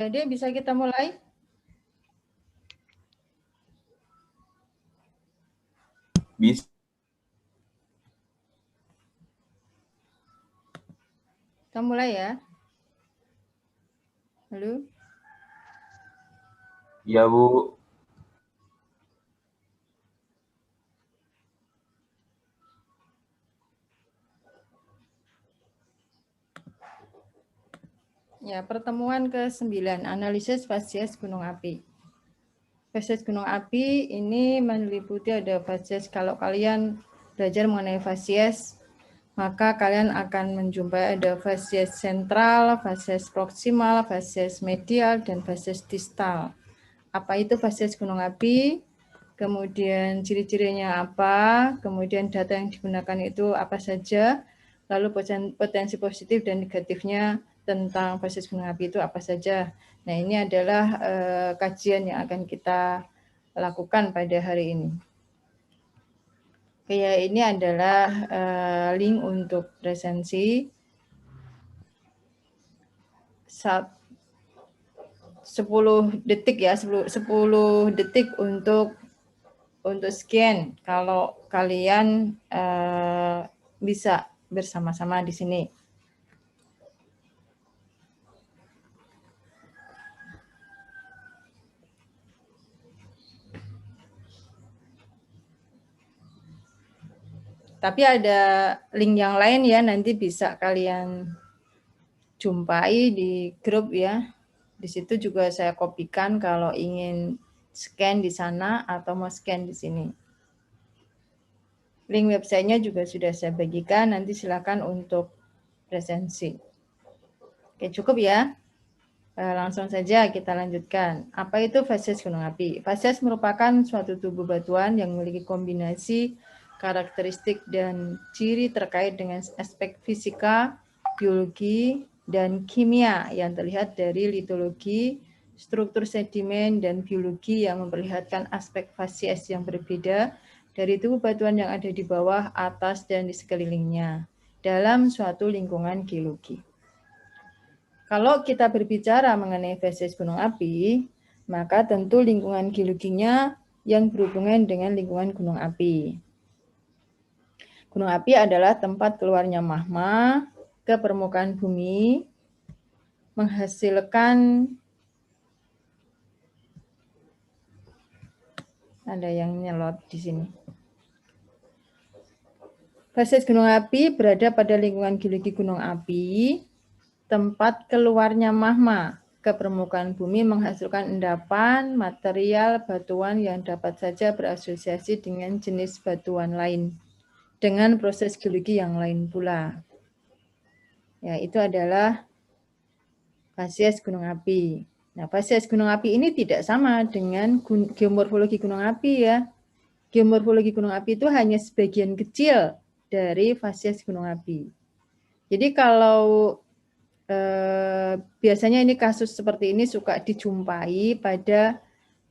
Jadi bisa kita mulai? Bisa. Kita mulai ya. Halo? Ya, Bu. Ya, pertemuan ke-9, analisis fasies gunung api. Fasies gunung api ini meliputi ada fasies, kalau kalian belajar mengenai fasies, maka kalian akan menjumpai ada fasies sentral, fasies proksimal, fasies medial, dan fasies distal. Apa itu fasies gunung api? Kemudian ciri-cirinya apa? Kemudian data yang digunakan itu apa saja? Lalu potensi positif dan negatifnya tentang fasies gunung api itu apa saja? Nah, ini adalah kajian yang akan kita lakukan pada hari ini. Oke, ya, ini adalah link untuk presensi. 10 detik ya, 10 detik untuk scan kalau kalian bisa bersama-sama di sini. Tapi ada link yang lain ya, nanti bisa kalian jumpai di grup ya. Di situ juga saya kopikan kalau ingin scan di sana atau mau scan di sini. Link websitenya juga sudah saya bagikan, nanti silakan untuk presensi. Oke, cukup ya. Langsung saja kita lanjutkan. Apa itu fasies gunung api? Fasies merupakan suatu tubuh batuan yang memiliki kombinasi karakteristik dan ciri terkait dengan aspek fisika, biologi, dan kimia yang terlihat dari litologi, struktur sedimen, dan biologi yang memperlihatkan aspek fasies yang berbeda dari tubuh batuan yang ada di bawah, atas, dan di sekelilingnya dalam suatu lingkungan geologi. Kalau kita berbicara mengenai fasies gunung api, maka tentu lingkungan geologinya yang berhubungan dengan lingkungan gunung api. Gunung api adalah tempat keluarnya magma ke permukaan bumi, menghasilkan, ada yang nyelot di sini. Fasies gunung api berada pada lingkungan geologi gunung api, tempat keluarnya magma ke permukaan bumi menghasilkan endapan material batuan yang dapat saja berasosiasi dengan jenis batuan lain dengan proses geologi yang lain pula. Ya, itu adalah fasies gunung api. Nah, fasies gunung api ini tidak sama dengan geomorfologi gunung api ya. Geomorfologi gunung api itu hanya sebagian kecil dari fasies gunung api. Jadi kalau biasanya ini kasus seperti ini suka dijumpai pada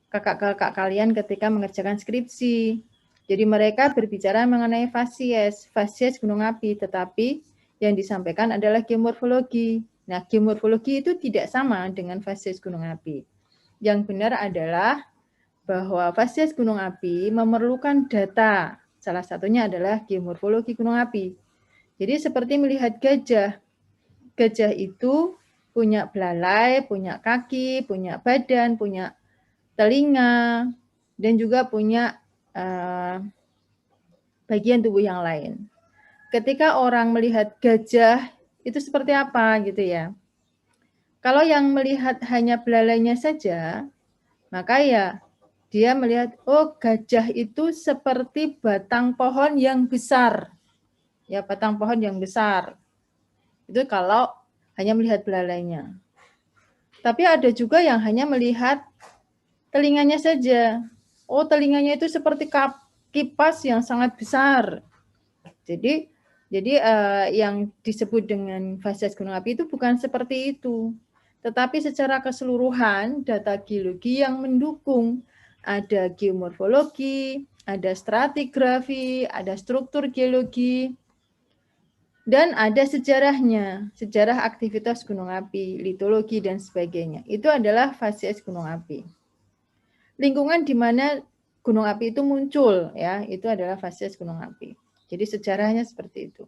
kakak-kakak kalian ketika mengerjakan skripsi. Jadi mereka berbicara mengenai fasies gunung api, tetapi yang disampaikan adalah geomorfologi. Nah, geomorfologi itu tidak sama dengan fasies gunung api. Yang benar adalah bahwa fasies gunung api memerlukan data. Salah satunya adalah geomorfologi gunung api. Jadi seperti melihat gajah. Gajah itu punya belalai, punya kaki, punya badan, punya telinga, dan juga punya bagian tubuh yang lain. Ketika orang melihat gajah, itu seperti apa gitu ya. Kalau yang melihat hanya belalainya saja, maka ya dia melihat, oh gajah itu seperti batang pohon yang besar. Ya, batang pohon yang besar. Itu kalau hanya melihat belalainya. Tapi ada juga yang hanya melihat telinganya saja. Oh, telinganya itu seperti kipas yang sangat besar. Jadi yang disebut dengan fasies gunung api itu bukan seperti itu. Tetapi secara keseluruhan data geologi yang mendukung, ada geomorfologi, ada stratigrafi, ada struktur geologi. Dan ada sejarahnya, sejarah aktivitas gunung api, litologi, dan sebagainya. Itu adalah fase es gunung api. Lingkungan di mana gunung api itu muncul, ya, itu adalah fase es gunung api. Jadi sejarahnya seperti itu.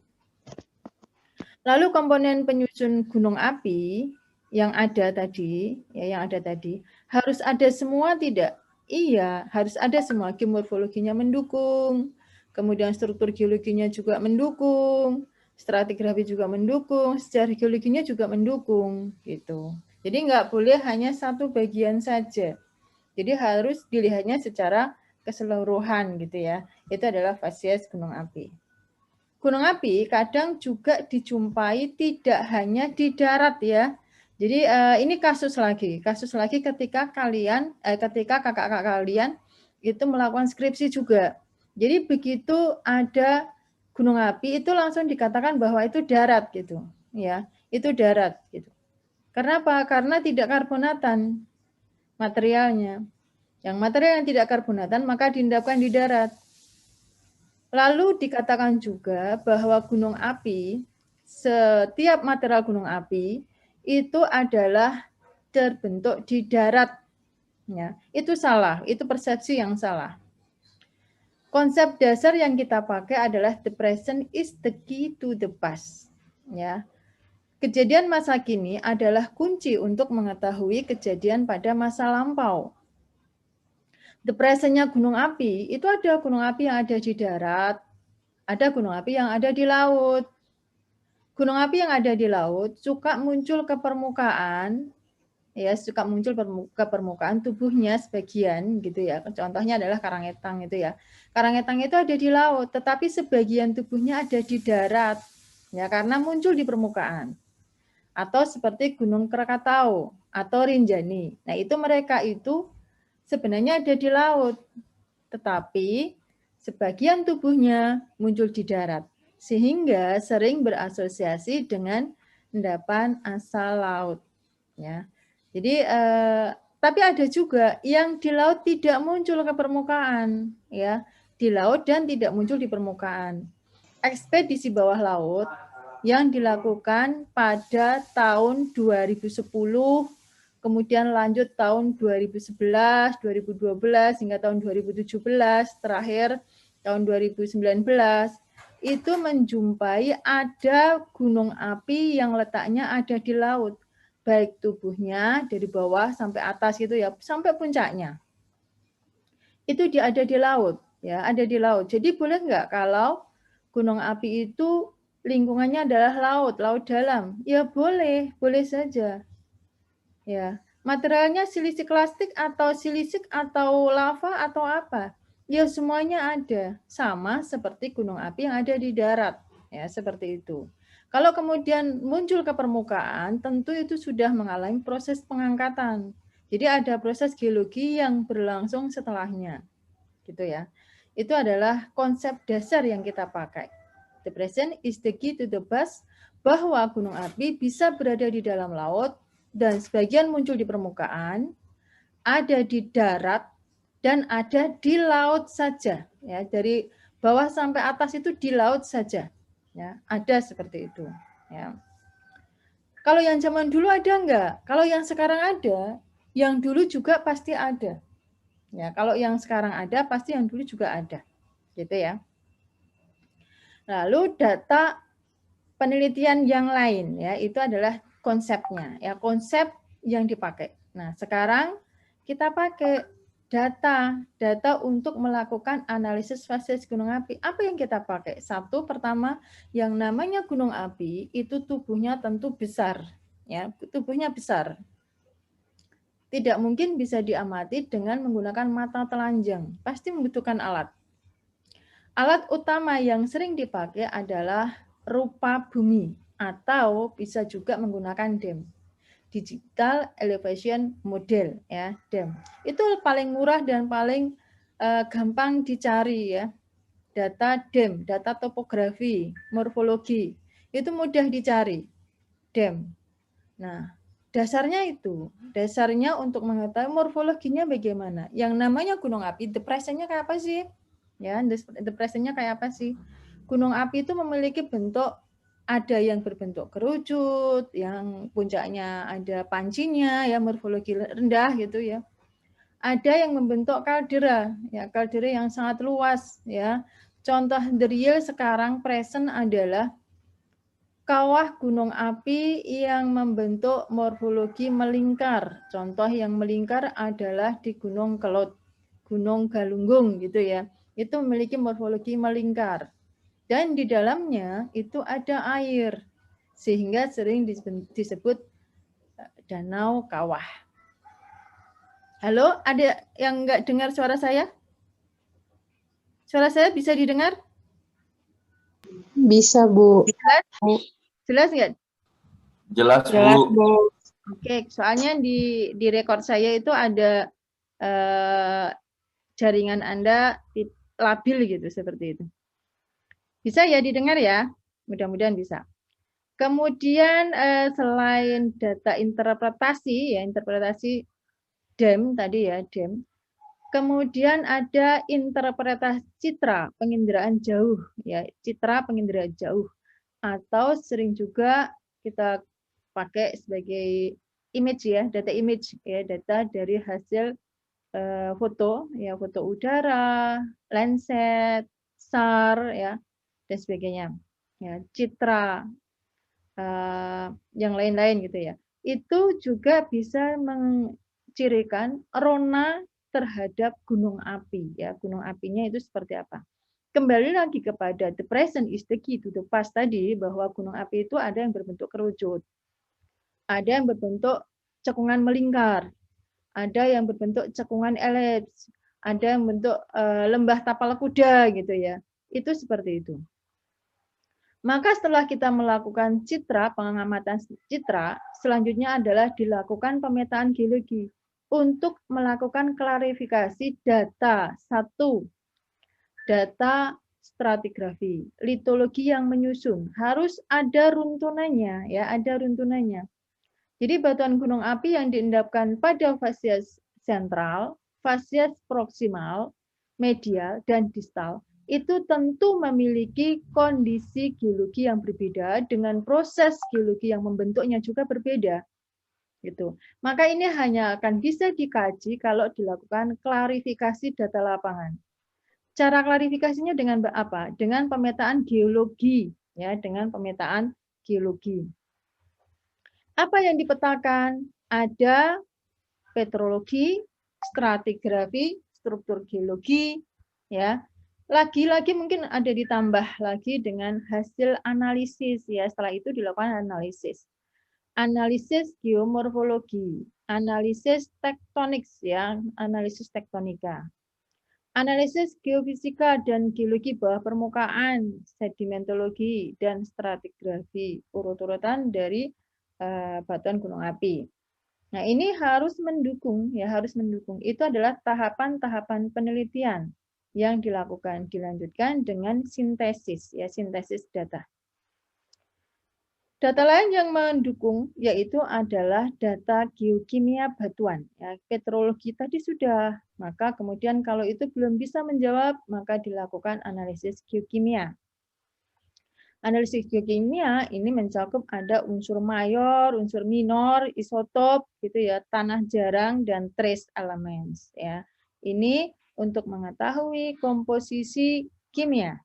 Lalu komponen penyusun gunung api yang ada tadi, harus ada semua tidak? Iya, harus ada semua. Geomorfologinya mendukung, kemudian struktur geologinya juga mendukung, stratigrafi juga mendukung, sejarah geologinya juga mendukung, gitu. Jadi nggak boleh hanya satu bagian saja. Jadi harus dilihatnya secara keseluruhan, gitu ya. Itu adalah fasies gunung api. Gunung api kadang juga dijumpai tidak hanya di darat ya. Jadi ini kasus lagi ketika kakak-kakak kalian itu melakukan skripsi juga. Jadi begitu ada gunung api itu langsung dikatakan bahwa itu darat gitu, ya. Itu darat gitu. Kenapa? Karena tidak karbonatan materialnya. Yang material yang tidak karbonatan maka diendapkan di darat. Lalu dikatakan juga bahwa gunung api, setiap material gunung api itu adalah terbentuk di darat. Ya, itu salah, itu persepsi yang salah. Konsep dasar yang kita pakai adalah the present is the key to the past. Ya, kejadian masa kini adalah kunci untuk mengetahui kejadian pada masa lampau. The present-nya gunung api, itu ada gunung api yang ada di darat, ada gunung api yang ada di laut. Gunung api yang ada di laut suka muncul ke permukaan, ya, suka muncul ke permukaan tubuhnya sebagian gitu ya. Contohnya adalah Karangetang itu ya. Karangetang itu ada di laut, tetapi sebagian tubuhnya ada di darat, ya, karena muncul di permukaan. Atau seperti Gunung Krakatau atau Rinjani. Nah, itu mereka itu sebenarnya ada di laut, tetapi sebagian tubuhnya muncul di darat, sehingga sering berasosiasi dengan endapan asal laut. Ya, jadi tapi ada juga yang di laut tidak muncul ke permukaan, ya, di laut dan tidak muncul di permukaan. Ekspedisi bawah laut yang dilakukan pada tahun 2010, kemudian lanjut tahun 2011, 2012, hingga tahun 2017, terakhir tahun 2019, itu menjumpai ada gunung api yang letaknya ada di laut, baik tubuhnya dari bawah sampai atas gitu ya, sampai puncaknya. Itu dia ada di laut, ya, ada di laut. Jadi boleh nggak kalau gunung api itu lingkungannya adalah laut, laut dalam? Ya boleh, boleh saja. Ya, materialnya silisik-lastik atau silisik atau lava atau apa? Ya semuanya ada, sama seperti gunung api yang ada di darat, ya seperti itu. Kalau kemudian muncul ke permukaan, tentu itu sudah mengalami proses pengangkatan. Jadi ada proses geologi yang berlangsung setelahnya, gitu ya. Itu adalah konsep dasar yang kita pakai. The present is the key to the past, bahwa gunung api bisa berada di dalam laut dan sebagian muncul di permukaan, ada di darat, dan ada di laut saja. Ya, dari bawah sampai atas itu di laut saja. Ya, ada seperti itu. Ya. Kalau yang zaman dulu ada enggak? Kalau yang sekarang ada, yang dulu juga pasti ada. Ya, kalau yang sekarang ada, pasti yang dulu juga ada. Gitu ya. Lalu data penelitian yang lain ya, itu adalah konsepnya. Ya, konsep yang dipakai. Nah, sekarang kita pakai data untuk melakukan analisis fase gunung api. Apa yang kita pakai? Satu, pertama, yang namanya gunung api itu tubuhnya tentu besar, ya, tubuhnya besar. Tidak mungkin bisa diamati dengan menggunakan mata telanjang, pasti membutuhkan alat. Alat utama yang sering dipakai adalah rupa bumi atau bisa juga menggunakan DEM. Digital Elevation Model, ya, DEM. Itu paling murah dan paling gampang dicari ya. Data DEM, data topografi, morfologi, itu mudah dicari. DEM. Nah, dasarnya untuk mengetahui morfologinya bagaimana. Yang namanya gunung api, depresinya kayak apa sih? Ya, depresinya kayak apa sih? Gunung api itu memiliki bentuk Ada yang berbentuk kerucut, yang puncaknya ada pancinya, ya morfologi rendah gitu ya. Ada yang membentuk kaldera, ya kaldera yang sangat luas ya. Contoh the real sekarang present adalah kawah gunung api yang membentuk morfologi melingkar. Contoh yang melingkar adalah di Gunung Kelud, Gunung Galunggung gitu ya. Itu memiliki morfologi melingkar. Dan di dalamnya itu ada air. Sehingga sering disebut danau kawah. Halo, ada yang nggak dengar suara saya? Suara saya bisa didengar? Bisa, Bu. Jelas? Jelas nggak? Jelas, Jelas, Bu. Bu. Oke, soalnya di rekor saya itu ada jaringan Anda labil gitu, seperti itu. Bisa ya didengar ya? Mudah-mudahan bisa. Kemudian selain data interpretasi, ya interpretasi DEM tadi ya, DEM. Kemudian ada interpretasi citra penginderaan jauh, ya citra penginderaan jauh, atau sering juga kita pakai sebagai image ya, data image ya, data dari hasil foto ya, foto udara, Landsat, SAR ya dan sebagainya. Ya, citra yang lain-lain gitu ya. Itu juga bisa mencirikan rona terhadap gunung api ya. Gunung apinya itu seperti apa? Kembali lagi kepada the present is the key to the past tadi, bahwa gunung api itu ada yang berbentuk kerucut, ada yang berbentuk cekungan melingkar, ada yang berbentuk cekungan elips, ada yang bentuk lembah tapal kuda gitu ya. Itu seperti itu. Maka setelah kita melakukan citra, pengamatan citra, selanjutnya adalah dilakukan pemetaan geologi untuk melakukan klarifikasi data. Satu, data stratigrafi, litologi yang menyusun, harus ada runtunannya ya, ada runtunannya. Jadi batuan gunung api yang diendapkan pada fasies sentral, fasies proksimal, medial, dan distal itu tentu memiliki kondisi geologi yang berbeda dengan proses geologi yang membentuknya juga berbeda. Gitu. Maka ini hanya akan bisa dikaji kalau dilakukan klarifikasi data lapangan. Cara klarifikasinya dengan apa? Dengan pemetaan geologi, ya, dengan pemetaan geologi. Apa yang dipetakan? Ada petrologi, stratigrafi, struktur geologi, ya. Lagi-lagi mungkin ada ditambah lagi dengan hasil analisis ya. Setelah itu dilakukan analisis. Analisis geomorfologi, analisis tektonik ya, analisis tektonika. Analisis geofisika dan geologi bawah permukaan, sedimentologi dan stratigrafi, urut-urutan dari batuan gunung api. Nah, ini harus mendukung ya, harus mendukung. Itu adalah tahapan-tahapan penelitian yang dilanjutkan dengan sintesis ya, sintesis data. Data lain yang mendukung yaitu adalah data geokimia batuan. Ya, petrologi tadi sudah, maka kemudian kalau itu belum bisa menjawab, maka dilakukan analisis geokimia. Analisis geokimia ini mencakup ada unsur mayor, unsur minor, isotop, gitu ya, tanah jarang dan trace elements. Ya, ini untuk mengetahui komposisi kimia.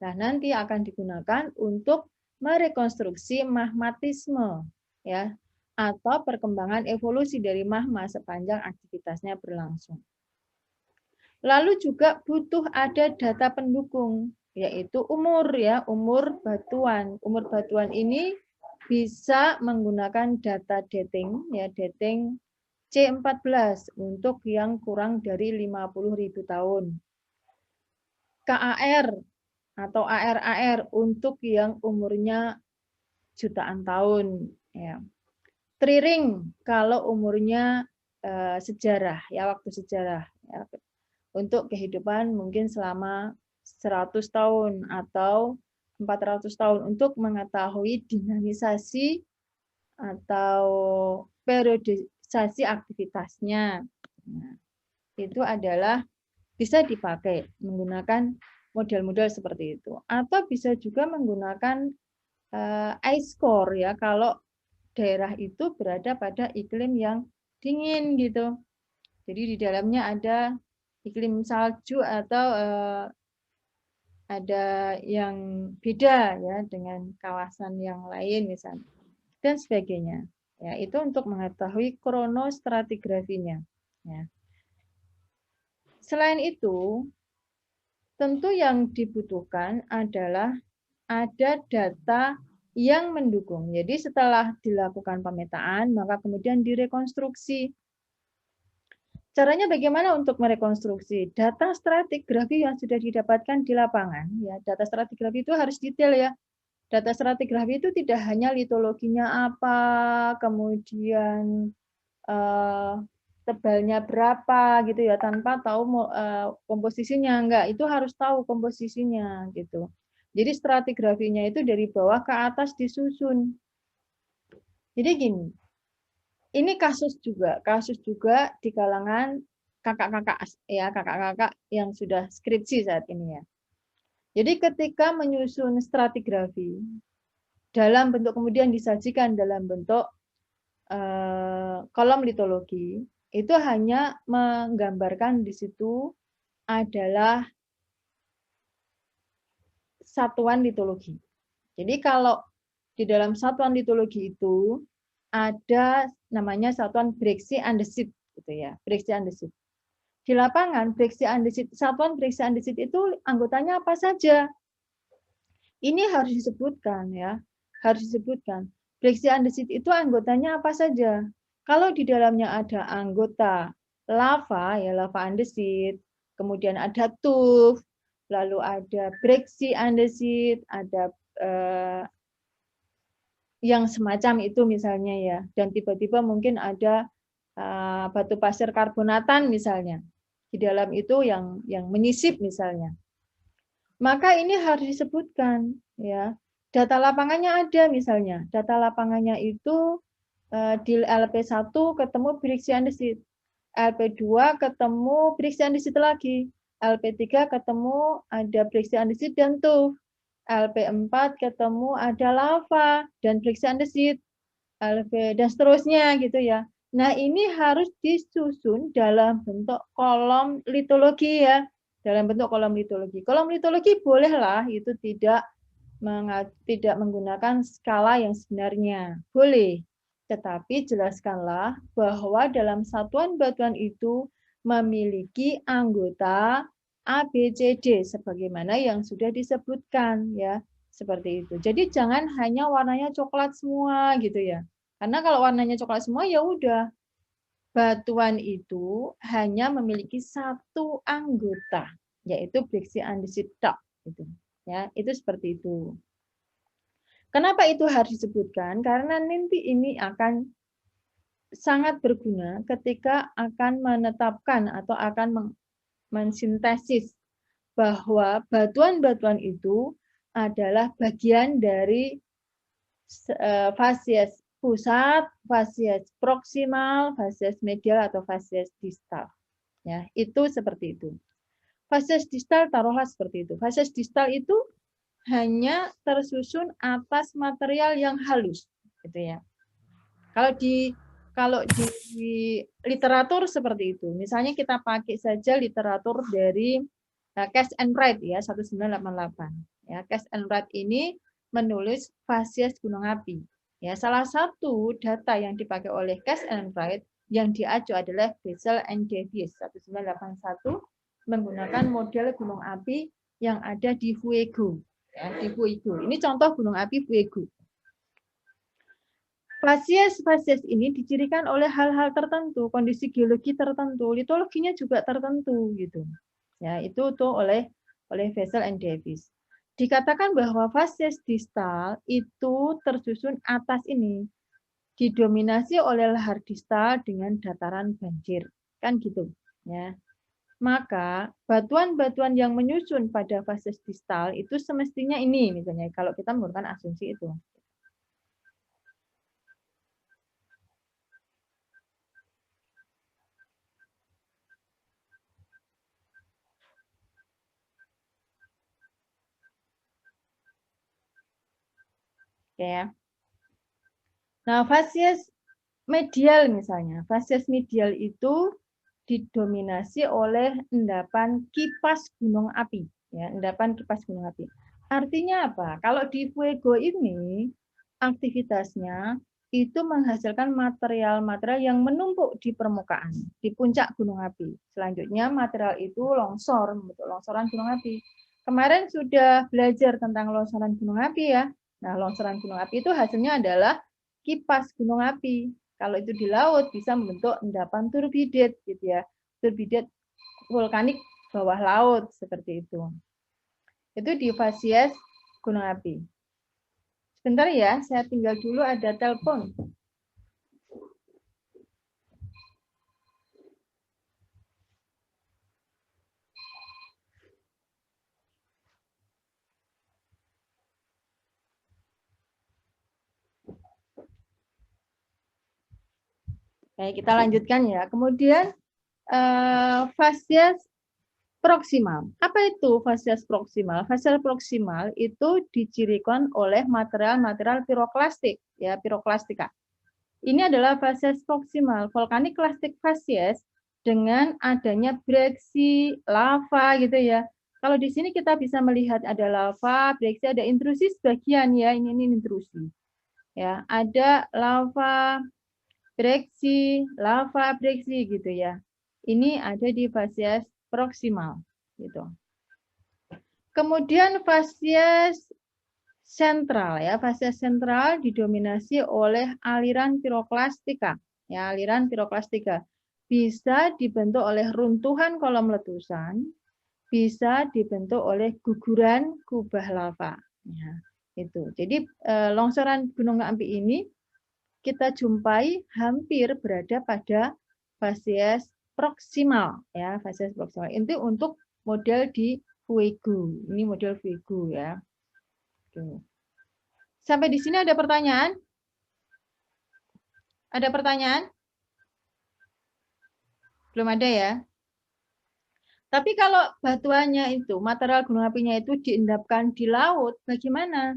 Nah, nanti akan digunakan untuk merekonstruksi magmatisme, ya, atau perkembangan evolusi dari magma sepanjang aktivitasnya berlangsung. Lalu juga butuh ada data pendukung, yaitu umur ya, umur batuan. Umur batuan ini bisa menggunakan data dating ya, dating C14 untuk yang kurang dari 50.000 tahun. KAR atau ARAR untuk yang umurnya jutaan tahun ya. Triring kalau umurnya sejarah ya, waktu sejarah ya. Untuk kehidupan mungkin selama 100 tahun atau 400 tahun untuk mengetahui dinamisasi atau periodisasi aktivitasnya. Nah, itu adalah bisa dipakai menggunakan model-model seperti itu. Atau bisa juga menggunakan ice core ya, kalau daerah itu berada pada iklim yang dingin gitu. Jadi di dalamnya ada iklim salju atau ada yang beda ya dengan kawasan yang lain misalnya dan sebagainya. Ya, itu untuk mengetahui kronostratigrafinya. Ya. Selain itu, tentu yang dibutuhkan adalah ada data yang mendukung. Jadi setelah dilakukan pemetaan, maka kemudian direkonstruksi. Caranya bagaimana untuk merekonstruksi? Data stratigrafi yang sudah didapatkan di lapangan, ya, data stratigrafi itu harus detail ya. Data stratigrafi itu tidak hanya litologinya apa, kemudian tebalnya berapa gitu ya, tanpa tahu komposisinya, enggak, itu harus tahu komposisinya gitu. Jadi stratigrafinya itu dari bawah ke atas disusun. Jadi gini, ini kasus juga di kalangan kakak-kakak ya, kakak-kakak yang sudah skripsi saat ini ya. Jadi ketika menyusun stratigrafi dalam bentuk kemudian disajikan dalam bentuk kolom litologi, itu hanya menggambarkan di situ adalah satuan litologi. Jadi kalau di dalam satuan litologi itu ada namanya satuan breksi andesit gitu ya, breksi andesit. Di lapangan breksi andesit, satuan breksi andesit itu anggotanya apa saja? Ini harus disebutkan ya, harus disebutkan. Breksi andesit itu anggotanya apa saja? Kalau di dalamnya ada anggota lava ya, lava andesit, kemudian ada tuff, lalu ada breksi andesit, ada yang semacam itu misalnya ya, dan tiba-tiba mungkin ada batu pasir karbonatan misalnya di dalam itu yang menyisip misalnya. Maka ini harus disebutkan ya. Data lapangannya ada misalnya. Data lapangannya itu di LP1 ketemu breksi andesit. LP2 ketemu breksi andesit lagi. LP3 ketemu ada breksi andesit dan tuff. LP4 ketemu ada lava dan breksi andesit. LP dan seterusnya gitu ya. Nah, ini harus disusun dalam bentuk kolom litologi ya. Dalam bentuk kolom litologi. Kolom litologi bolehlah itu tidak menggunakan skala yang sebenarnya. Boleh. Tetapi jelaskanlah bahwa dalam satuan batuan itu memiliki anggota A, B, C, D sebagaimana yang sudah disebutkan ya. Seperti itu. Jadi jangan hanya warnanya coklat semua gitu ya. Karena kalau warnanya coklat semua ya udah. Batuan itu hanya memiliki satu anggota, yaitu breksi andesit tok. Gitu. Ya, itu seperti itu. Kenapa itu harus disebutkan? Karena nanti ini akan sangat berguna ketika akan menetapkan atau akan mensintesis bahwa batuan-batuan itu adalah bagian dari fasies pusat, fasies proksimal, fasies medial atau fasies distal. Ya, itu seperti itu. Fasies distal taruhlah seperti itu. Fasies distal itu hanya tersusun atas material yang halus, gitu ya. Kalau di literatur seperti itu, misalnya kita pakai saja literatur dari Cass and Wright ya 1988. Ya, Cass and Wright ini menulis fasies gunung api. Ya, salah satu data yang dipakai oleh Cass and Wright yang diacu adalah Bessel and Davies 1981 menggunakan model gunung api yang ada di Fuego. Ya, di Fuego. Ini contoh gunung api Fuego. Fasies ini dicirikan oleh hal-hal tertentu, kondisi geologi tertentu, litologinya juga tertentu gitu. Ya, itu tuh oleh Bessel and Davies. Dikatakan bahwa fasies distal itu tersusun atas ini didominasi oleh lahar distal dengan dataran banjir. Kan gitu, ya. Maka batuan-batuan yang menyusun pada fasies distal itu semestinya ini misalnya kalau kita menggunakan asumsi itu. Oke ya. Nah, fasies medial misalnya. Fasies medial itu didominasi oleh endapan kipas gunung api. Ya, endapan kipas gunung api. Artinya apa? Kalau di Fuego ini, aktivitasnya itu menghasilkan material-material yang menumpuk di permukaan, di puncak gunung api. Selanjutnya material itu longsor, membentuk longsoran gunung api. Kemarin sudah belajar tentang longsoran gunung api ya. Nah, longsoran gunung api itu hasilnya adalah kipas gunung api. Kalau itu di laut bisa membentuk endapan turbidate gitu ya. Turbidate vulkanik bawah laut seperti itu. Itu di fasies gunung api. Sebentar ya, saya tinggal dulu ada telepon. Oke, kita lanjutkan ya. Kemudian fasies proksimal. Apa itu fasies proksimal? Fasies proksimal itu dicirikan oleh material-material piroklastik, ya, piroklastika. Ini adalah fasies proksimal, volkanik klastik fasies dengan adanya breksi, lava gitu ya. Kalau di sini kita bisa melihat ada lava, breksi, ada intrusi sebagian ya, ini intrusi. Ya, ada lava, breksi, lava, breksi gitu ya. Ini ada di fasies proksimal gitu. Kemudian fasies sentral ya, fasies sentral didominasi oleh aliran piroklastika. Ya, aliran piroklastika bisa dibentuk oleh runtuhan kolom letusan, bisa dibentuk oleh guguran kubah lava. Ya, itu. Jadi longsoran gunung api ini kita jumpai hampir berada pada fasies proksimal ya, fasies proksimal. Itu untuk model di Fuego. Ini model Fuego ya. Tuh. Sampai di sini ada pertanyaan? Ada pertanyaan? Belum ada ya? Tapi kalau batuannya itu, material gunung apinya itu diendapkan di laut, bagaimana?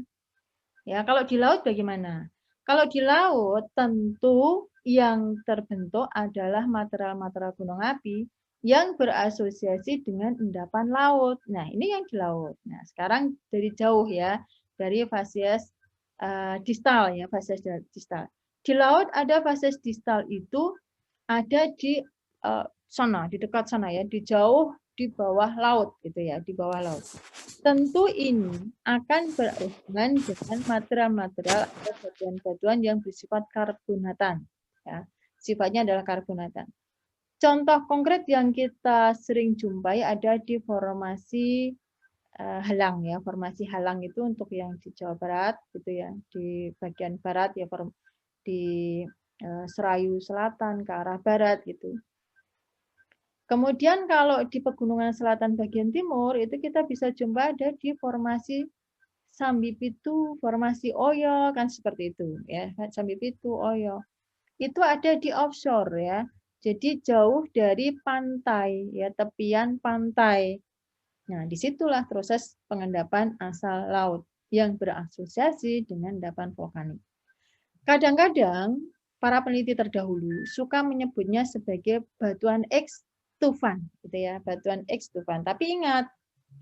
Ya, kalau di laut bagaimana? Kalau di laut tentu yang terbentuk adalah material-material gunung api yang berasosiasi dengan endapan laut. Nah, ini yang di laut. Nah, sekarang dari jauh ya, dari fasies distal ya, fasies distal. Di laut ada fasies distal itu ada di sana, di dekat sana ya, di jauh di bawah laut gitu ya, di bawah laut. Tentu ini akan berhubungan dengan material-material atau batuan-batuan yang bersifat karbonatan. Ya, sifatnya adalah karbonatan. Contoh konkret yang kita sering jumpai ada di formasi Halang ya, formasi Halang itu untuk yang di Jawa Barat gitu ya, di bagian barat ya, di Serayu Selatan ke arah barat gitu. Kemudian kalau di Pegunungan Selatan bagian timur itu kita bisa jumpa ada di formasi Sambipitu, formasi Oyo kan seperti itu ya, Sambipitu, Oyo. Itu ada di offshore ya. Jadi jauh dari pantai ya, tepian pantai. Nah, disitulah proses pengendapan asal laut yang berasosiasi dengan endapan vulkanik. Kadang-kadang para peneliti terdahulu suka menyebutnya sebagai batuan ex-tufan, gitu ya, batuan ex-tufan. Tapi ingat,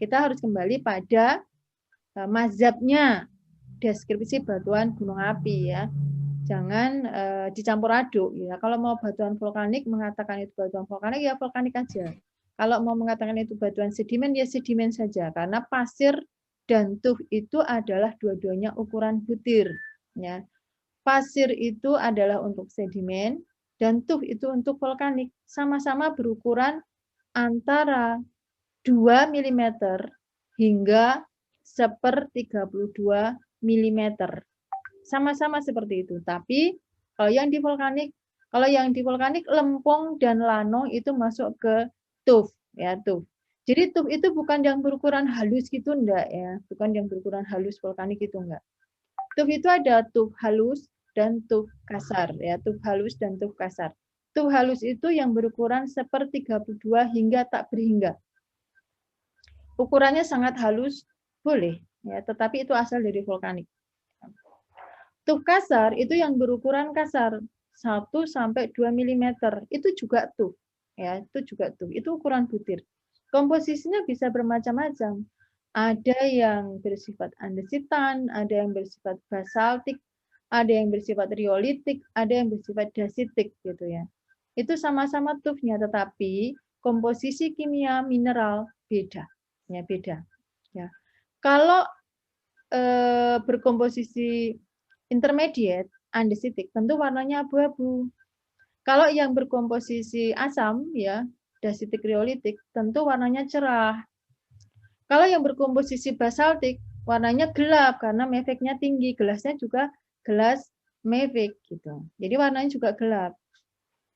kita harus kembali pada mazhabnya deskripsi batuan gunung api ya. Jangan dicampur aduk ya. Kalau mau batuan vulkanik mengatakan itu batuan vulkanik ya vulkanik aja. Kalau mau mengatakan itu batuan sedimen ya sedimen saja karena pasir dan tuff itu adalah dua-duanya ukuran butir ya. Pasir itu adalah untuk sedimen dan tuff itu untuk vulkanik. Sama-sama berukuran antara 2 mm hingga 1/32 mm. Sama-sama seperti itu. Tapi kalau yang di vulkanik lempung dan lanong itu masuk ke tuff ya, tuff. Jadi tuff itu bukan yang berukuran halus gitu enggak ya, bukan yang berukuran halus vulkanik itu enggak. Tuff itu ada tuff halus dan tuff kasar ya, tuff halus dan tuff kasar. Tuff halus itu yang berukuran 1/32 hingga tak berhingga. Ukurannya sangat halus boleh ya, tetapi itu asal dari vulkanik. Tuff kasar itu yang berukuran kasar 1 sampai 2 mm. Itu juga tuff. Ya, itu juga tuff. Itu ukuran butir. Komposisinya bisa bermacam-macam. Ada yang bersifat andesitan, ada yang bersifat basaltik, ada yang bersifat riolitik, ada yang bersifat dasitik gitu ya. Itu sama-sama tuffnya, tetapi komposisi kimia mineral beda. Ya, beda. Ya. Kalau berkomposisi intermediate, andesitik, tentu warnanya abu-abu. Kalau yang berkomposisi asam, ya, dasitik riolitik, tentu warnanya cerah. Kalau yang berkomposisi basaltik, warnanya gelap karena mefeknya tinggi. Gelasnya juga gelas mefek gitu. Jadi warnanya juga gelap.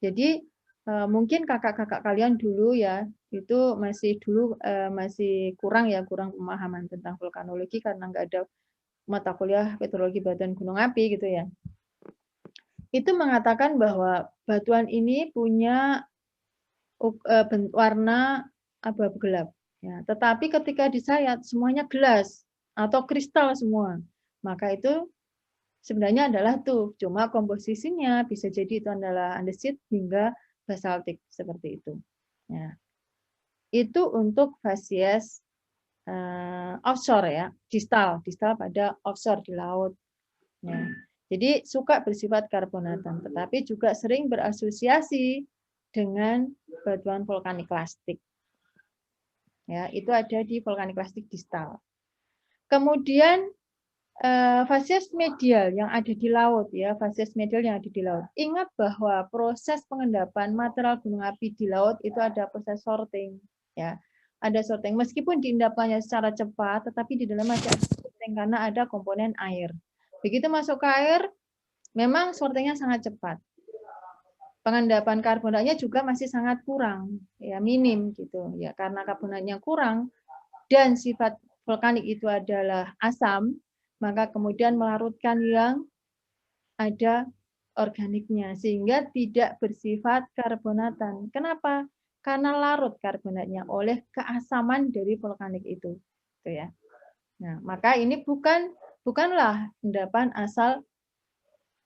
Jadi mungkin kakak-kakak kalian dulu ya itu masih kurang pemahaman tentang vulkanologi karena nggak ada mata kuliah petrologi batuan gunung api gitu ya. Itu mengatakan bahwa batuan ini punya warna abu-abu gelap. Ya, tetapi ketika disayat semuanya gelas atau kristal semua, maka itu sebenarnya adalah tuff. Cuma komposisinya bisa jadi itu adalah andesit hingga basaltik seperti itu. Ya. Itu untuk fasies offshore ya, distal pada offshore di laut. Ya. Jadi suka bersifat karbonatan, tetapi juga sering berasosiasi dengan batuan vulkanik lastik. Ya, itu ada di vulkanik lastik distal. Kemudian fasies medial yang ada di laut ya, fasies medial yang ada di laut. Ingat bahwa proses pengendapan material gunung api di laut itu ada proses sorting ya. Ada sorting meskipun diendapkannya secara cepat, tetapi di dalam ada sorting karena ada komponen air. Begitu masuk ke air, memang sortingnya sangat cepat. Pengendapan karbonatnya juga masih sangat kurang, ya minim gitu ya, karena karbonatnya kurang dan sifat vulkanik itu adalah asam, maka kemudian melarutkan yang ada organiknya sehingga tidak bersifat karbonatan. Kenapa? Karena larut karbonatnya oleh keasaman dari vulkanik itu, gitu ya. Nah, maka ini bukanlah endapan asal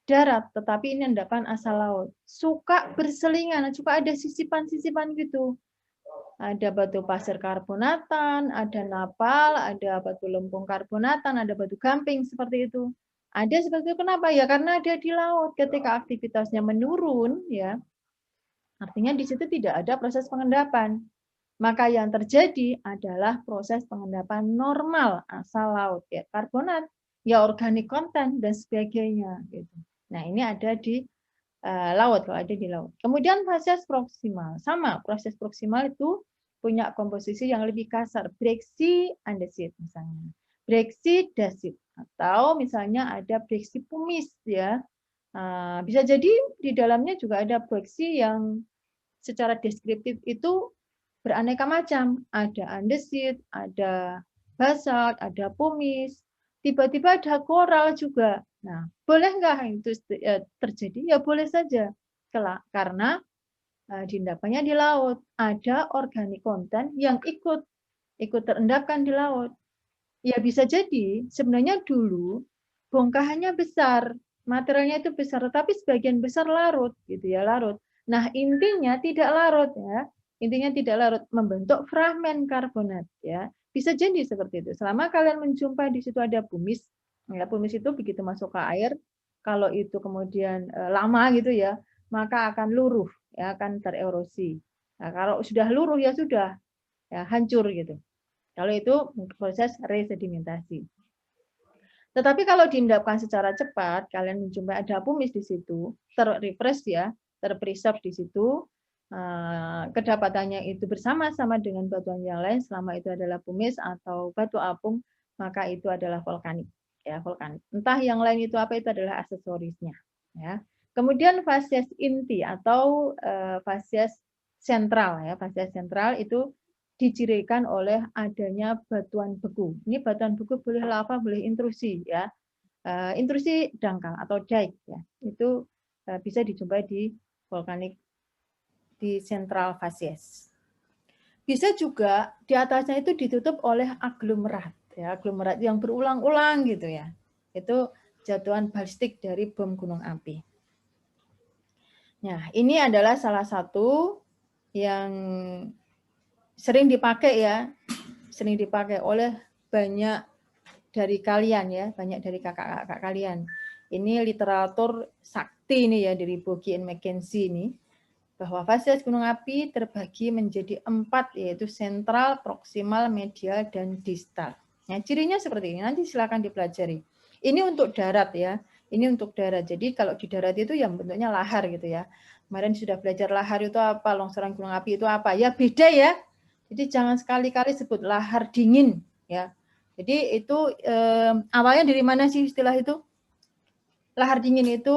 darat, tetapi ini endapan asal laut. Suka berselingan, suka ada sisipan-sisipan gitu. Ada batu pasir karbonatan, ada napal, ada batu lempung karbonatan, ada batu gamping seperti itu. Ada seperti itu kenapa? Ya karena ada di laut. Ketika aktivitasnya menurun, ya artinya di situ tidak ada proses pengendapan. Maka yang terjadi adalah proses pengendapan normal asal laut, ya karbonat, ya organik konten dan sebagainya. Gitu. Nah ini ada di laut, kalau ada di laut. Kemudian fasies proksimal, sama proses proksimal itu punya komposisi yang lebih kasar, breksi andesit misalnya, breksi dasit, atau misalnya ada breksi pumis ya. Bisa jadi di dalamnya juga ada breksi yang secara deskriptif itu beraneka macam, ada andesit, ada basalt, ada pumis, tiba-tiba ada koral juga. Nah, boleh nggak itu terjadi? Ya boleh saja, karena diendapkannya di laut. Ada organik konten yang ikut terendapkan di laut. Ya bisa jadi sebenarnya dulu bongkahannya besar, materialnya itu besar, tapi sebagian besar larut, gitu ya, larut. Nah intinya tidak larut ya, intinya tidak larut, membentuk fragmen karbonat ya. Bisa jadi seperti itu. Selama kalian menjumpai di situ ada pumis, ya pumis itu begitu masuk ke air, kalau itu kemudian lama gitu ya, maka akan luruh, ya akan tererosi. Nah, kalau sudah luruh ya sudah, ya hancur gitu. Kalau itu proses resedimentasi. Tetapi kalau diendapkan secara cepat, kalian menjumpai ada pumis di situ, terrepress ya, terpreserve di situ, kedapatannya itu bersama-sama dengan batuan yang lain, selama itu adalah pumis atau batu apung, maka itu adalah vulkanik. Ya, vulkanik. Entah yang lain itu apa, itu adalah aksesorisnya. Ya. Kemudian fasies inti atau fasies sentral, ya, fasies sentral itu dicirikan oleh adanya batuan beku. Ini batuan beku boleh lava, boleh intrusi ya. Intrusi dangkal atau dike ya. Itu bisa dijumpai di vulkanik di sentral fasies. Bisa juga di atasnya itu ditutup oleh aglomerat ya, aglomerat yang berulang-ulang gitu ya. Itu jatuhan balistik dari bom gunung api. Nah, ini adalah salah satu yang sering dipakai ya, sering dipakai oleh banyak dari kalian ya, banyak dari kakak-kakak kalian. Ini literatur sakti ini ya dari Bogie and McKenzie ini, bahwa fase gunung api terbagi menjadi 4, yaitu sentral, proksimal, medial, dan distal. Nah, cirinya seperti ini, nanti silakan dipelajari. Ini untuk darat ya, ini untuk darat. Jadi kalau di darat itu yang bentuknya lahar gitu ya. Kemarin sudah belajar lahar itu apa, longsoran gunung api itu apa, ya beda ya. Jadi jangan sekali-kali sebut lahar dingin ya. Jadi itu awalnya dari mana sih istilah itu? Lahar dingin itu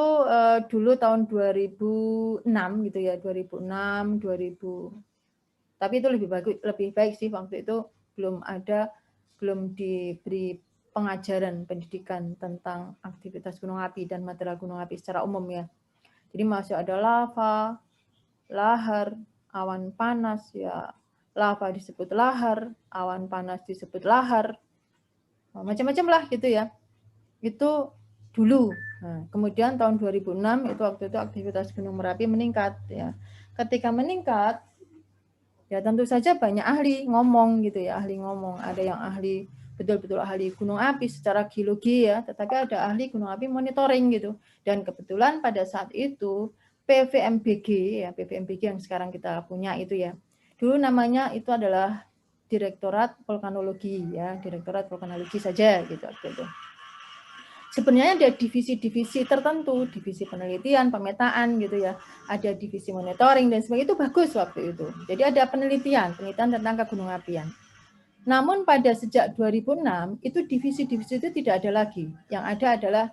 dulu tahun 2006 gitu ya, 2006, 2000. Tapi itu lebih baik sih, waktu itu belum diberi pengajaran pendidikan tentang aktivitas gunung api dan material gunung api secara umum ya. Jadi masih ada lava, lahar, awan panas ya. Lava disebut lahar, awan panas disebut lahar. Macam-macam lah gitu ya. Itu dulu. Nah, kemudian tahun 2006 itu waktu itu aktivitas Gunung Merapi meningkat ya. Ketika meningkat ya tentu saja banyak ahli ngomong gitu ya, ahli ngomong. Ada yang ahli betul-betul ahli gunung api secara geologi ya, tetapi ada ahli gunung api monitoring gitu. Dan kebetulan pada saat itu PVMBG ya, PVMBG yang sekarang kita punya itu ya. Dulu namanya itu adalah Direktorat Vulkanologi ya, Direktorat Vulkanologi saja gitu waktu itu. Sebenarnya ada divisi-divisi tertentu, divisi penelitian, pemetaan gitu ya, ada divisi monitoring dan sebagainya, itu bagus waktu itu. Jadi ada penelitian tentang kegunung apian. Namun pada sejak 2006 itu divisi-divisi itu tidak ada lagi. Yang ada adalah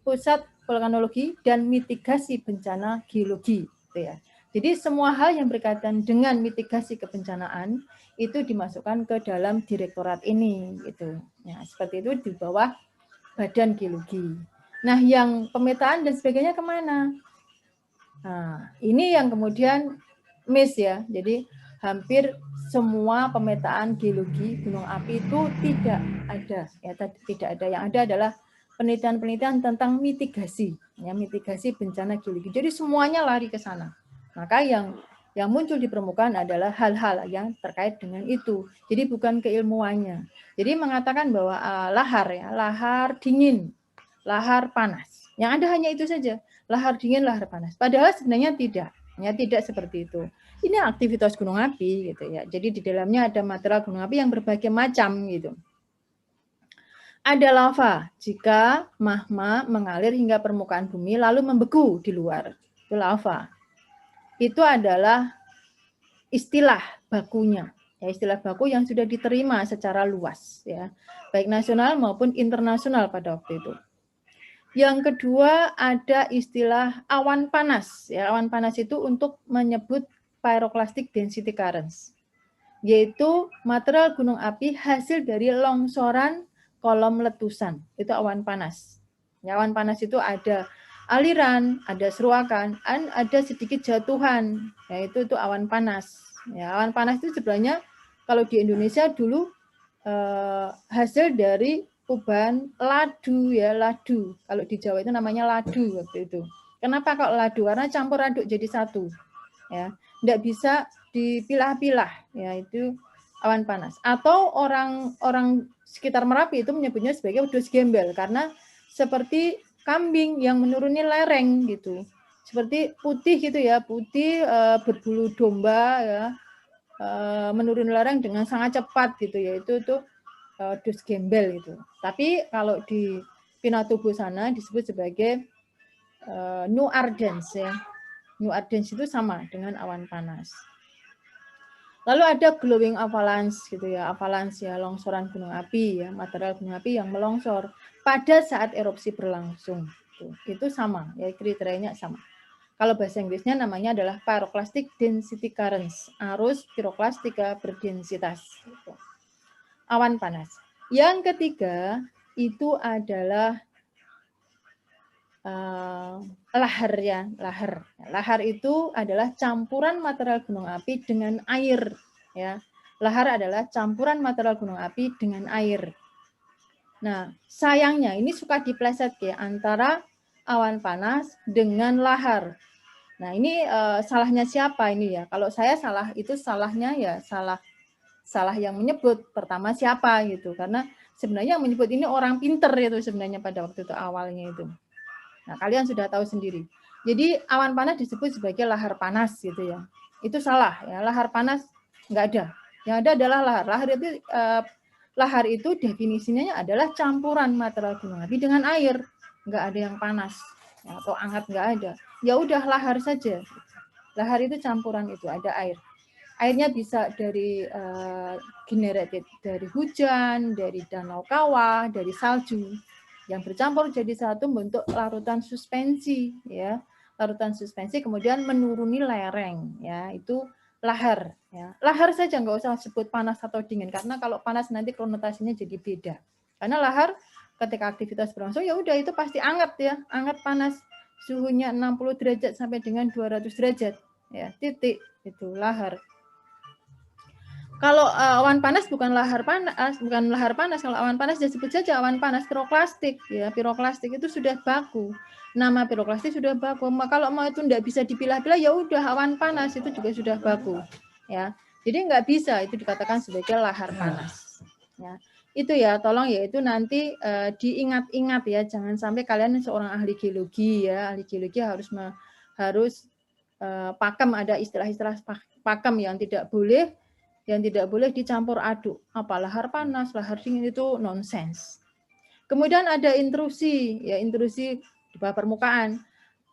Pusat Vulkanologi dan Mitigasi Bencana Geologi gitu ya. Jadi semua hal yang berkaitan dengan mitigasi kebencanaan itu dimasukkan ke dalam direktorat ini gitu. Nah, seperti itu di bawah Badan Geologi. Nah, yang pemetaan dan sebagainya kemana? Nah, ini yang kemudian miss ya. Jadi hampir semua pemetaan geologi gunung api itu tidak ada. Ya, tidak ada. Yang ada adalah penelitian-penelitian tentang mitigasi, ya, mitigasi bencana geologi. Jadi semuanya lari ke sana. Maka yang muncul di permukaan adalah hal-hal yang terkait dengan itu. Jadi bukan keilmuannya. Jadi mengatakan bahwa lahar ya, lahar dingin, lahar panas. Yang ada hanya itu saja, lahar dingin, lahar panas. Padahal sebenarnya tidak, ya tidak seperti itu. Ini aktivitas gunung api gitu ya. Jadi di dalamnya ada material gunung api yang berbagai macam gitu. Ada lava jika magma mengalir hingga permukaan bumi lalu membeku di luar. Itu lava. Itu adalah istilah bakunya. Ya, istilah baku yang sudah diterima secara luas ya, baik nasional maupun internasional pada waktu itu. Yang kedua ada istilah awan panas. Ya, awan panas itu untuk menyebut pyroclastic density currents, yaitu material gunung api hasil dari longsoran kolom letusan. Itu awan panas. Ya, awan panas itu ada aliran, ada seruakan, ada sedikit jatuhan. Yaitu itu awan panas. Ya, awan panas itu sebenarnya kalau di Indonesia dulu hasil dari ubahan ladu ya, ladu. Kalau di Jawa itu namanya ladu waktu itu. Kenapa kok ladu? Karena campur aduk jadi satu. Ya, tidak bisa dipilah-pilah, ya itu awan panas. Atau orang sekitar Merapi itu menyebutnya sebagai wedhus gembel karena seperti kambing yang menuruni lereng gitu. Seperti putih gitu ya, putih berbulu domba ya. Menurun lereng dengan sangat cepat gitu ya, itu dus gembel gitu. Tapi kalau di Pinatubo sana disebut sebagai nu ardens ya. Nu ardens itu sama dengan awan panas. Lalu ada glowing avalanche gitu ya, avalanche ya, longsoran gunung api ya, material gunung api yang melongsor pada saat erupsi berlangsung. Itu sama ya, kriterianya sama. Kalau bahasa Inggrisnya namanya adalah pyroclastic density currents, arus piroklastika berdensitas. Awan panas. Yang ketiga itu adalah lahar ya, lahar. Lahar itu adalah campuran material gunung api dengan air ya. Lahar adalah campuran material gunung api dengan air. Nah, sayangnya ini suka dipleset ya antara awan panas dengan lahar. Nah, ini salahnya siapa ini ya? Kalau saya salah, itu salahnya ya salah yang menyebut. Pertama siapa gitu. Karena sebenarnya yang menyebut ini orang pinter itu sebenarnya pada waktu itu awalnya itu. Nah, kalian sudah tahu sendiri. Jadi awan panas disebut sebagai lahar panas gitu ya. Itu salah ya. Lahar panas nggak ada. Yang ada adalah lahar. Lahar itu definisinya adalah campuran material gunung api dengan air. Nggak ada yang panas ya, atau hangat, nggak ada. Ya udah lahar saja. Lahar itu campuran itu, ada air. Airnya bisa dari generated dari hujan, dari danau kawah, dari salju yang bercampur jadi satu bentuk larutan suspensi ya. Larutan suspensi kemudian menuruni lereng ya, itu lahar ya. Lahar saja, nggak usah sebut panas atau dingin karena kalau panas nanti konotasinya jadi beda. Karena lahar ketika aktivitas berlangsung ya udah itu pasti hangat ya, hangat panas. Suhunya 60 derajat sampai dengan 200 derajat ya, titik itu lahar. Kalau awan panas bukan lahar panas, bukan lahar panas. Kalau awan panas disebut saja awan panas piroklastik ya. Piroklastik itu sudah baku. Nama piroklastik sudah baku. Kalau mau itu tidak bisa dipilah-pilah ya udah awan panas itu juga sudah baku ya. Jadi nggak bisa itu dikatakan sebagai lahar panas. Ya. Itu ya, tolong ya itu nanti diingat-ingat ya, jangan sampai kalian seorang ahli geologi ya, ahli geologi harus pakem, ada istilah-istilah pakem yang tidak boleh dicampur aduk. Apa lahar panas, lahar dingin itu nonsens. Kemudian ada intrusi, ya intrusi di bawah permukaan.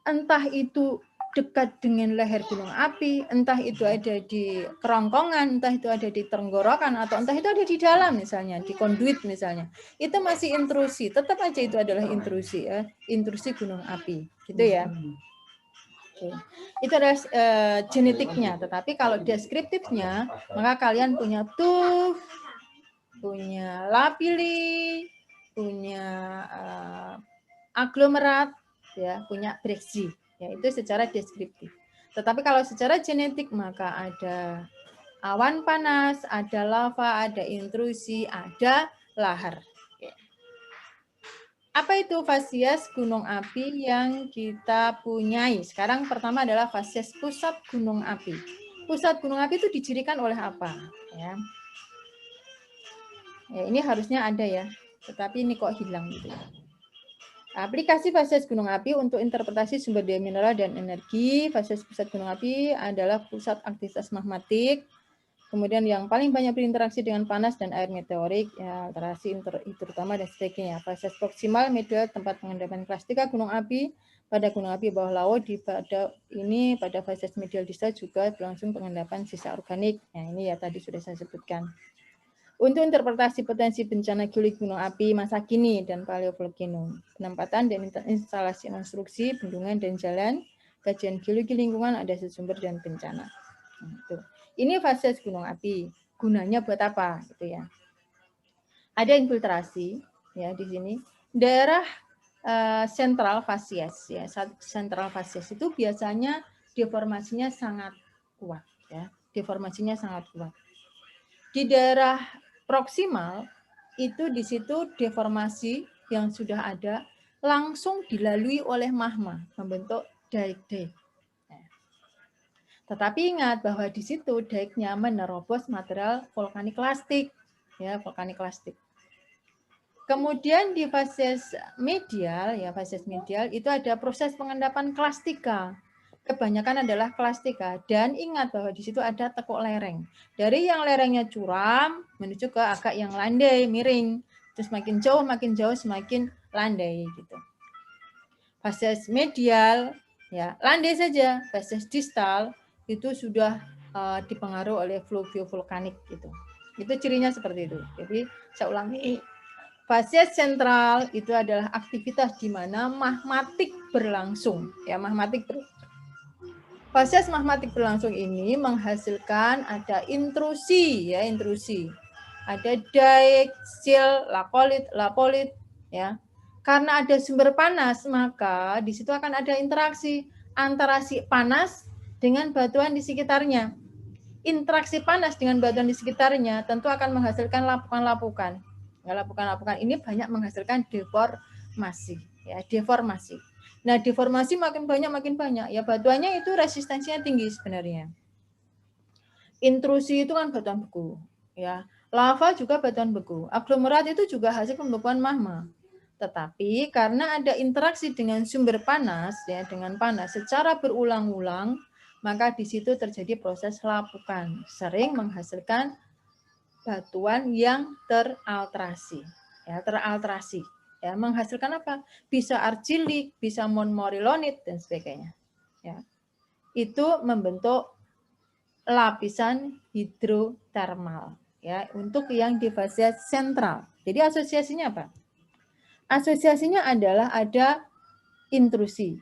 Entah itu dekat dengan leher gunung api, entah itu ada di kerongkongan, entah itu ada di tenggorokan, atau entah itu ada di dalam misalnya, di konduit misalnya. Itu masih intrusi, tetap aja itu adalah intrusi ya, intrusi gunung api, gitu ya. Oke. Itu adalah genetiknya, tetapi kalau deskriptifnya, maka kalian punya tuff, punya lapili, punya aglomerat, ya, punya breksi, ya itu secara deskriptif. Tetapi kalau secara genetik maka ada awan panas, ada lava, ada intrusi, ada lahar. Apa itu fasies gunung api yang kita punyai? Sekarang pertama adalah fasies pusat gunung api. Pusat gunung api itu dicirikan oleh apa? Ya, ini harusnya ada ya, tetapi ini kok hilang gitu. Aplikasi fasies gunung api untuk interpretasi sumber daya mineral dan energi. Fasies pusat gunung api adalah pusat aktivitas magmatik. Kemudian yang paling banyak berinteraksi dengan panas dan air meteorik, ya, interaksi terutama dan seterusnya. Fasies proksimal medial tempat pengendapan kelas 3 gunung api pada gunung api bawah laut pada fasies medial distal juga berlangsung pengendapan sisa organik. Nah, ini ya tadi sudah saya sebutkan. Untuk interpretasi potensi bencana geologi gunung api masa kini dan paleovolcano, penempatan dan instalasi konstruksi, bendungan dan jalan, kajian geologi lingkungan, ada sumber dan bencana. Nah, itu. Ini fasies gunung api. Gunanya buat apa gitu ya? Ada infiltrasi ya di sini. Daerah sentral fasies ya. Sentral fasies itu biasanya deformasinya sangat kuat ya. Deformasinya sangat kuat. Di daerah proksimal itu di situ deformasi yang sudah ada langsung dilalui oleh magma membentuk daik-daik. Tetapi ingat bahwa di situ daiknya menerobos material vulkanik lastik, ya vulkanik lastik. Kemudian di fasies medial, ya fasies medial itu ada proses pengendapan klastika. Kebanyakan adalah klastika dan ingat bahwa di situ ada tekuk lereng. Dari yang lerengnya curam menuju ke agak yang landai, miring. Terus makin jauh semakin landai gitu. Fasies medial ya landai saja, fasies distal itu sudah dipengaruhi oleh fluvio vulkanik gitu. Itu cirinya seperti itu. Jadi saya ulangi, fasies sentral itu adalah aktivitas di mana magmatik berlangsung. Ya, fasies magmatik berlangsung ini menghasilkan ada intrusi ya, intrusi. Ada daik, sil, lapolit ya. Karena ada sumber panas, maka di situ akan ada interaksi antara si panas dengan batuan di sekitarnya. Interaksi panas dengan batuan di sekitarnya tentu akan menghasilkan lapukan-lapukan. Lapukan-lapukan ini banyak menghasilkan deformasi, ya, deformasi. Nah, deformasi makin banyak ya, batuannya itu resistensinya tinggi sebenarnya. Intrusi itu kan batuan beku, ya. Lava juga batuan beku. Aglomerat itu juga hasil pembekuan magma. Tetapi karena ada interaksi dengan sumber panas, ya, dengan panas secara berulang-ulang, maka di situ terjadi proses lapukan, sering menghasilkan batuan yang teralterasi, ya, teralterasi, ya, menghasilkan apa? Bisa argilik, bisa montmorillonite dan sebagainya, ya. Itu membentuk lapisan hidrotermal, ya, untuk yang di fase sentral. Jadi asosiasinya apa? Asosiasinya adalah ada intrusi.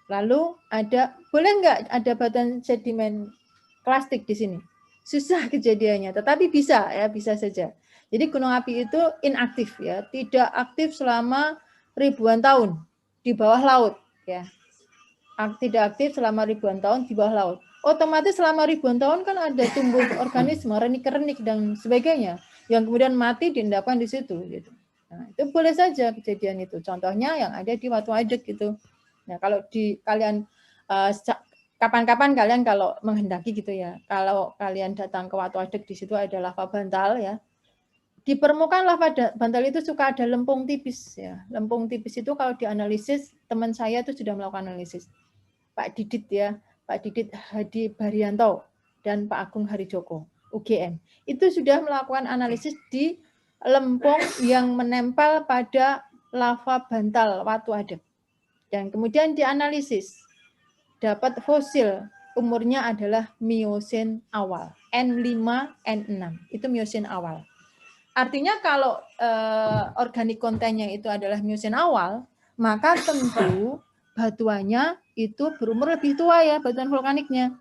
Lalu ada, boleh nggak ada batuan sedimen klastik di sini? Susah kejadiannya, tetapi bisa, ya, bisa saja. Jadi gunung api itu inaktif, ya, tidak aktif selama ribuan tahun di bawah laut, ya. Tidak aktif selama ribuan tahun di bawah laut. Otomatis selama ribuan tahun kan ada tumbuh organisme, renik-renik dan sebagainya yang kemudian mati diendapkan di situ, gitu. Nah, itu boleh saja kejadian itu. Contohnya yang ada di Watu Adek gitu. Nah, kalau di kalian kapan-kapan kalian kalau menghendaki gitu ya, kalau kalian datang ke Watu Adek, di situ ada lava bantal, ya. Di permukaan lava bantal itu suka ada lempung tipis, ya. Lempung tipis itu kalau dianalisis, teman saya itu sudah melakukan analisis. Pak Didit, ya, Pak Didit Hadi Baryanto dan Pak Agung Harijoko, UGM. Itu sudah melakukan analisis di lempung yang menempel pada lava bantal Watu Adek. Dan kemudian dianalisis, dapat fosil umurnya adalah Miosen awal, N5, N6, itu Miosen awal. Artinya kalau organik kontennya itu adalah Miosen awal, maka tentu batuannya itu berumur lebih tua, ya, batuan vulkaniknya.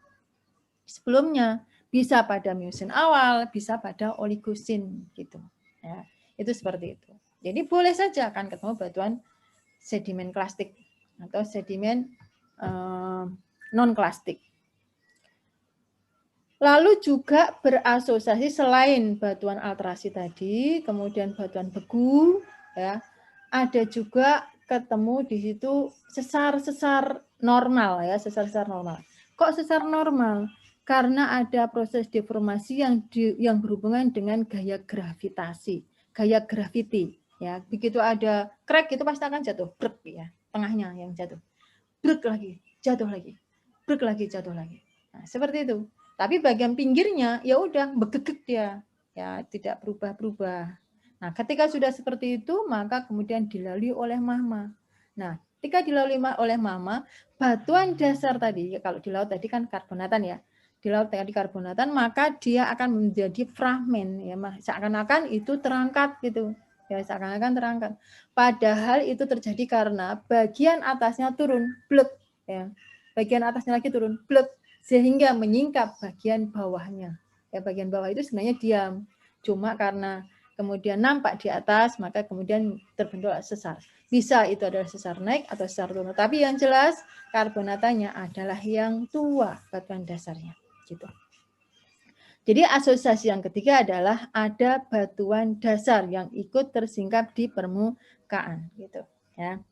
Sebelumnya bisa pada Miosen awal, bisa pada Oligosin, gitu. Ya, itu seperti itu. Jadi boleh saja akan ketemu batuan sedimen klastik atau sedimen non-klastik. Lalu juga berasosiasi selain batuan alterasi tadi, kemudian batuan beku, ya, ada juga ketemu di situ sesar-sesar normal, ya, sesar-sesar normal. Kok sesar normal? Karena ada proses deformasi yang berhubungan dengan gaya gravitasi, gaya graviti, ya. Begitu ada crack itu pasti akan jatuh, brek, ya, tengahnya yang jatuh. Brek lagi, jatuh lagi. Brek lagi, jatuh lagi. Nah, seperti itu. Tapi bagian pinggirnya ya udah begegek dia, ya, tidak berubah-berubah. Nah, ketika sudah seperti itu, maka kemudian dilalui oleh magma. Nah, ketika dilalui oleh magma, batuan dasar tadi, ya, kalau di laut tadi kan karbonatan, ya, di laut tadi karbonatan, maka dia akan menjadi fragmen, ya, seakan-akan itu terangkat gitu, ya, seakan-akan terangkat. Padahal itu terjadi karena bagian atasnya turun, blek, ya, bagian atasnya lagi turun, blek, sehingga menyingkap bagian bawahnya. Ya, bagian bawah itu sebenarnya diam. Cuma karena kemudian nampak di atas, maka kemudian terbentuk sesar. Bisa itu adalah sesar naik atau sesar turun. Tapi yang jelas karbonatanya adalah yang tua batuan dasarnya. Gitu. Jadi asosiasi yang ketiga adalah ada batuan dasar yang ikut tersingkap di permukaan. Gitu. Ya.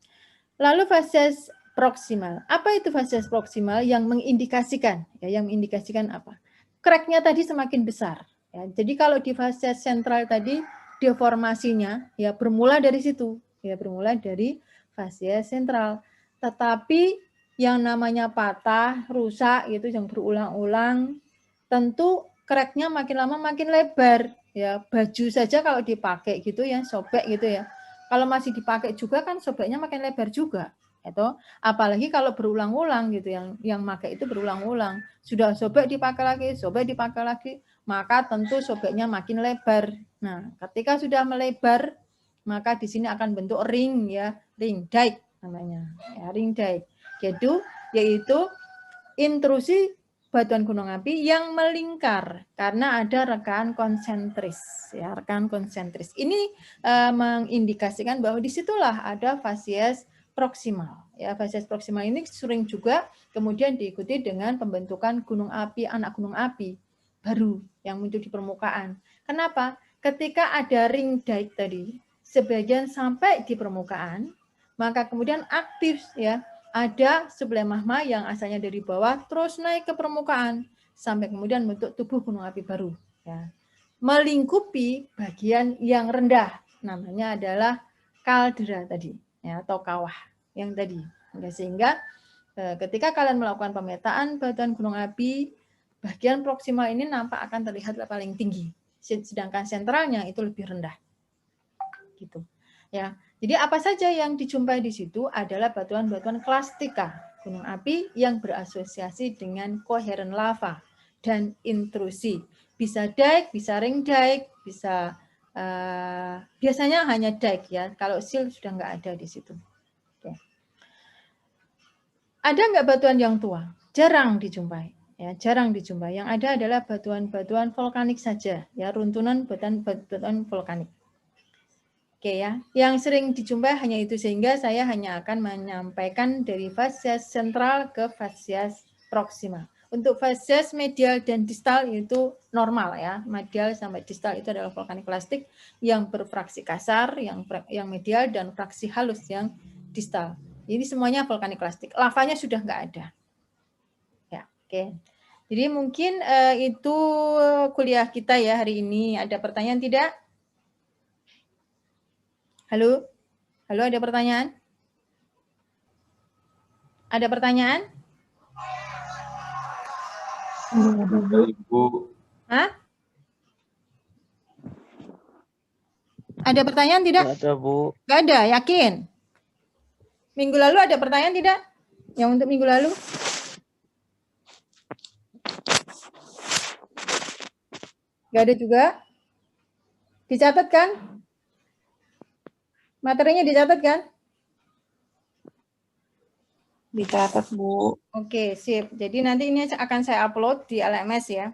Lalu fase proksimal. Apa itu fase proksimal? Yang mengindikasikan, ya, yang mengindikasikan apa? Crack-nya tadi semakin besar. Ya. Jadi kalau di fase sentral tadi deformasinya ya bermula dari situ, ya, bermula dari fase sentral. Tetapi yang namanya patah, rusak itu yang berulang-ulang, tentu crack-nya makin lama makin lebar. Ya, baju saja kalau dipakai gitu ya, sobek gitu ya. Kalau masih dipakai juga kan sobeknya makin lebar juga, itu apalagi kalau berulang-ulang gitu, yang pakai itu berulang-ulang, sudah sobek dipakai lagi, maka tentu sobeknya makin lebar. Nah, ketika sudah melebar, maka di sini akan bentuk ring, ya, ring dike namanya, ya, ring dike. Yaitu intrusi batuan gunung api yang melingkar karena ada rekaan konsentris, ya, rekaan konsentris. Ini mengindikasikan bahwa disitulah ada fasies proksimal. Ya, fasies proksimal ini sering juga kemudian diikuti dengan pembentukan gunung api, anak gunung api baru yang muncul di permukaan. Kenapa? ketika ada ring dike tadi, sebagian sampai di permukaan, maka kemudian aktif ya, ada suplai magma yang asalnya dari bawah terus naik ke permukaan sampai kemudian bentuk tubuh gunung api baru ya. Melingkupi bagian yang rendah, namanya adalah kaldera tadi ya, atau kawah yang tadi. Sehingga ketika kalian melakukan pemetaan batuan gunung api, bagian proksimal ini nampak akan terlihat paling tinggi, sedangkan sentralnya itu lebih rendah. Gitu. Ya. Jadi apa saja yang dijumpai di situ adalah batuan-batuan klastika gunung api yang berasosiasi dengan koheren lava dan intrusi. Bisa dike, bisa ring dike, bisa biasanya hanya dike ya. Kalau sill sudah nggak ada di situ. Oke. Ada nggak batuan yang tua? Jarang dijumpai. Ya, jarang dijumpai. Yang ada adalah batuan-batuan vulkanik saja, ya, runtunan batuan vulkanik. Oke ya, yang sering dijumpai hanya itu, sehingga saya hanya akan menyampaikan dari fasies sentral ke fasies proksimal. Untuk fasies medial dan distal itu normal ya, medial sampai distal itu adalah vulkanik klastik yang berfraksi kasar, yang medial, dan fraksi halus yang distal. Jadi semuanya vulkanik klastik. Lavanya sudah nggak ada. Ya, oke. Jadi mungkin itu kuliah kita ya hari ini. Ada pertanyaan tidak? Halo? Halo, ada pertanyaan? Ada pertanyaan? Ada Ibu. Hah? Ada pertanyaan tidak? Nggak ada, Bu. Nggak ada, yakin? Minggu lalu ada pertanyaan tidak? Yang untuk minggu lalu? Nggak ada juga? Dicatat kan? Materinya dicatat kan? Dicatat, Bu. Oke, sip. Jadi nanti ini akan saya upload di LMS ya.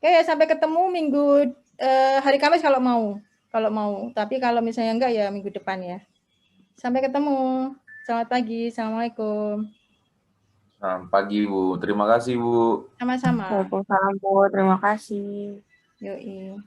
Oke, ya, sampai ketemu minggu hari Kamis kalau mau. Kalau mau. Tapi kalau misalnya enggak ya minggu depan ya. Sampai ketemu. Selamat pagi. Assalamualaikum. Selamat pagi, Bu. Terima kasih, Bu. Sama-sama. Waalaikumsalam, Bu. Terima kasih. Yoi.